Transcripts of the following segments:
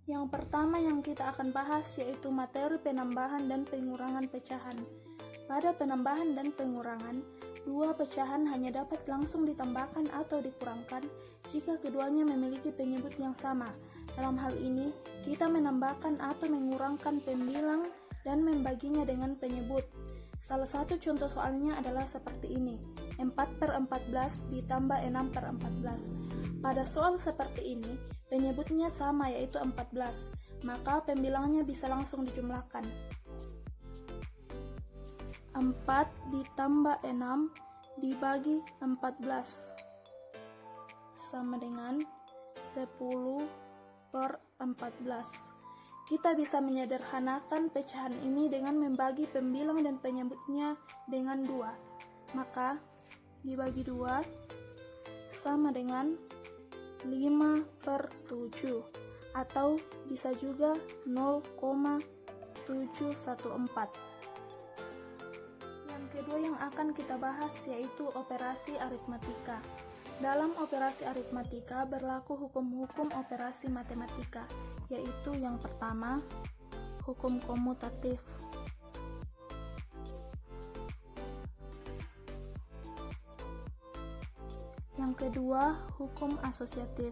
Yang pertama yang kita akan bahas yaitu materi penambahan dan pengurangan pecahan. Pada penambahan dan pengurangan, dua pecahan hanya dapat langsung ditambahkan atau dikurangkan jika keduanya memiliki penyebut yang sama. Dalam hal ini, kita menambahkan atau mengurangkan pembilang dan membaginya dengan penyebut. Salah satu contoh soalnya adalah seperti ini, 4/14 ditambah 6/14. Pada soal seperti ini, penyebutnya sama yaitu 14, maka pembilangnya bisa langsung dijumlahkan. 4 ditambah 6 dibagi 14 sama dengan 10/14. Kita bisa menyederhanakan pecahan ini dengan membagi pembilang dan penyebutnya dengan 2. Maka dibagi 2 sama dengan 5/7 atau bisa juga 0,714. Yang kedua yang akan kita bahas yaitu operasi aritmatika. Dalam operasi aritmatika berlaku hukum-hukum operasi matematika, yaitu yang pertama, hukum komutatif. Yang kedua, hukum asosiatif.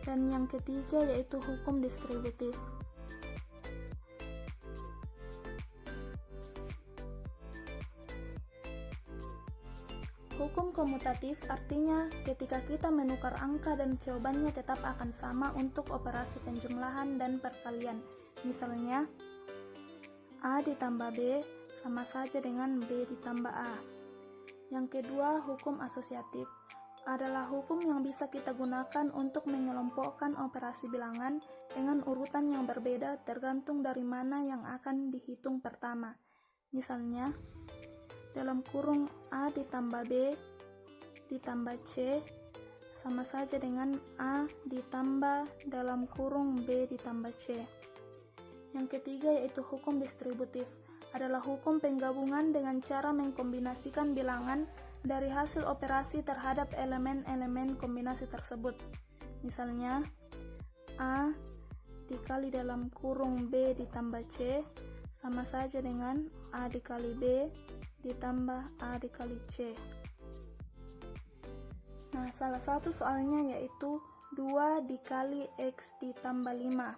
Dan yang ketiga yaitu hukum distributif. Hukum komutatif artinya ketika kita menukar angka dan jawabannya tetap akan sama untuk operasi penjumlahan dan perkalian. Misalnya, A ditambah B sama saja dengan B ditambah A. Yang kedua, hukum asosiatif adalah hukum yang bisa kita gunakan untuk mengelompokkan operasi bilangan dengan urutan yang berbeda tergantung dari mana yang akan dihitung pertama. Misalnya, dalam kurung A ditambah B ditambah C sama saja dengan A ditambah dalam kurung B ditambah C. Yang ketiga yaitu hukum distributif, adalah hukum penggabungan dengan cara mengkombinasikan bilangan dari hasil operasi terhadap elemen-elemen kombinasi tersebut. Misalnya, A dikali dalam kurung B ditambah C sama saja dengan A dikali B ditambah A dikali C. Nah, salah satu soalnya yaitu 2 dikali X ditambah 5.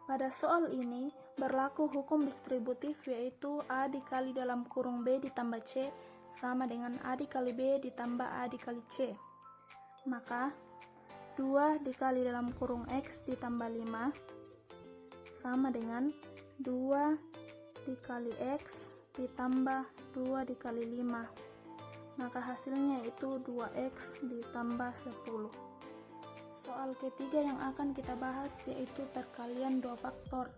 Pada soal ini berlaku hukum distributif yaitu A dikali dalam kurung B ditambah C sama dengan A dikali B ditambah A dikali C. Maka 2 dikali dalam kurung X ditambah 5 sama dengan 2 dikali X ditambah 2 dikali 5. Maka hasilnya itu 2X ditambah 10. Soal ketiga yang akan kita bahas yaitu perkalian dua faktor.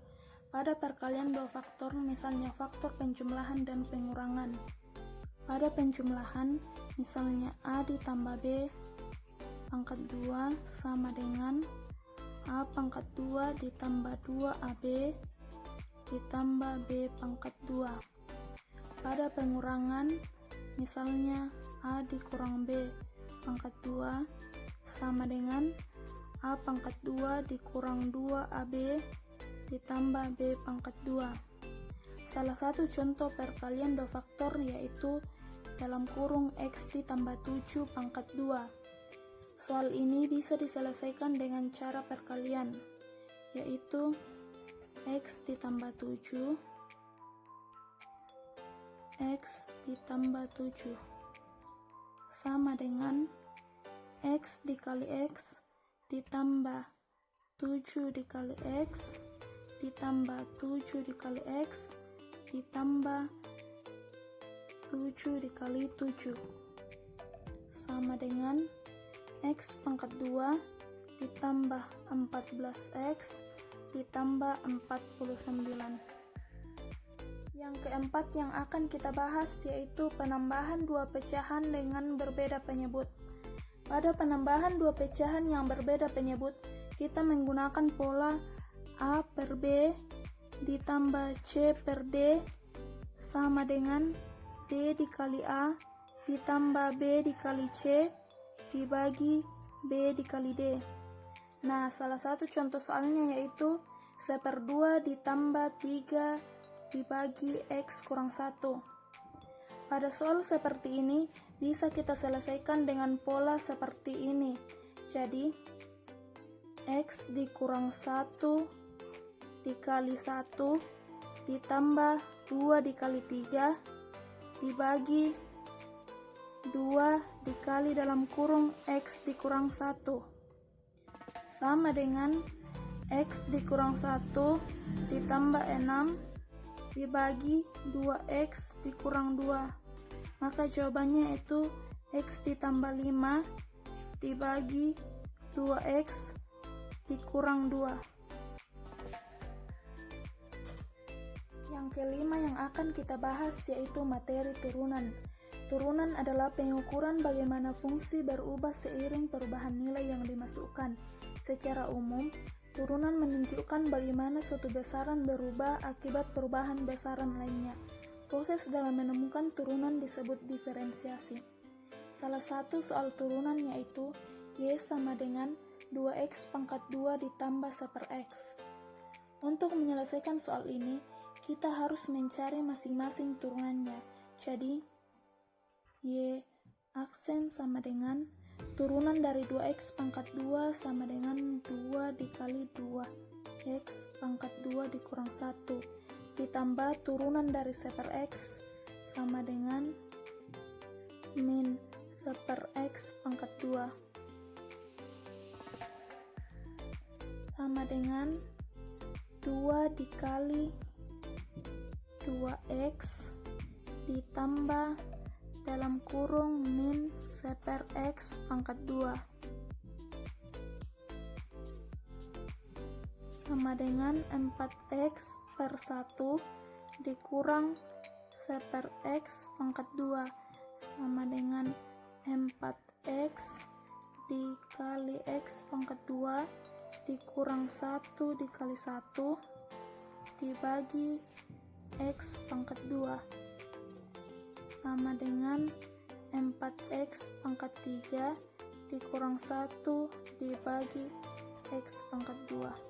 Pada perkalian dua faktor, misalnya faktor penjumlahan dan pengurangan. Pada penjumlahan, misalnya A ditambah B pangkat 2 sama dengan A pangkat 2 ditambah 2AB ditambah B pangkat 2. Pada pengurangan, misalnya A dikurang B pangkat 2 sama dengan A pangkat 2 dikurang 2AB ditambah B pangkat 2. Salah satu contoh perkalian dua faktor yaitu dalam kurung X ditambah 7 pangkat 2. Soal ini bisa diselesaikan dengan cara perkalian, yaitu X ditambah 7 X ditambah 7 sama dengan X dikali X ditambah 7 dikali X ditambah 7 dikali X ditambah 7 dikali 7 sama dengan X pangkat 2 ditambah 14X ditambah 49. Yang keempat yang akan kita bahas yaitu penambahan dua pecahan dengan berbeda penyebut. Pada penambahan dua pecahan yang berbeda penyebut, kita menggunakan pola A per B ditambah C per D sama dengan D dikali A ditambah B dikali C dibagi B dikali D. Nah, salah satu contoh soalnya yaitu 1/2 ditambah 3 dibagi X kurang 1. Pada soal seperti ini, bisa kita selesaikan dengan pola seperti ini. Jadi, X dikurang 1 dikali 1 ditambah 2 dikali 3 dibagi 2 dikali dalam kurung X dikurang 1 sama dengan X dikurang 1 ditambah 6 dibagi 2X dikurang 2. Maka jawabannya itu X ditambah 5 dibagi 2X dikurang 2. Yang kelima yang akan kita bahas yaitu materi turunan. Turunan adalah pengukuran bagaimana fungsi berubah seiring perubahan nilai yang dimasukkan. Secara umum, turunan menunjukkan bagaimana suatu besaran berubah akibat perubahan besaran lainnya. Proses dalam menemukan turunan disebut diferensiasi. Salah satu soal turunan yaitu Y sama dengan 2X pangkat 2 ditambah 1/X. Untuk menyelesaikan soal ini, kita harus mencari masing-masing turunannya. Jadi, Y aksen sama dengan turunan dari 2X pangkat 2 sama dengan 2 dikali 2X pangkat 2 dikurang 1 ditambah turunan dari 1/X sama dengan min 1/X pangkat 2 sama dengan 2 dikali 2X ditambah dalam kurung min 1/X pangkat 2 sama dengan 4X per 1 dikurang 1/X pangkat 2 sama dengan 4X dikali X pangkat 2 dikurang 1 dikali 1 dibagi X pangkat 2 sama dengan 4X pangkat 3 dikurang 1 dibagi X pangkat 2.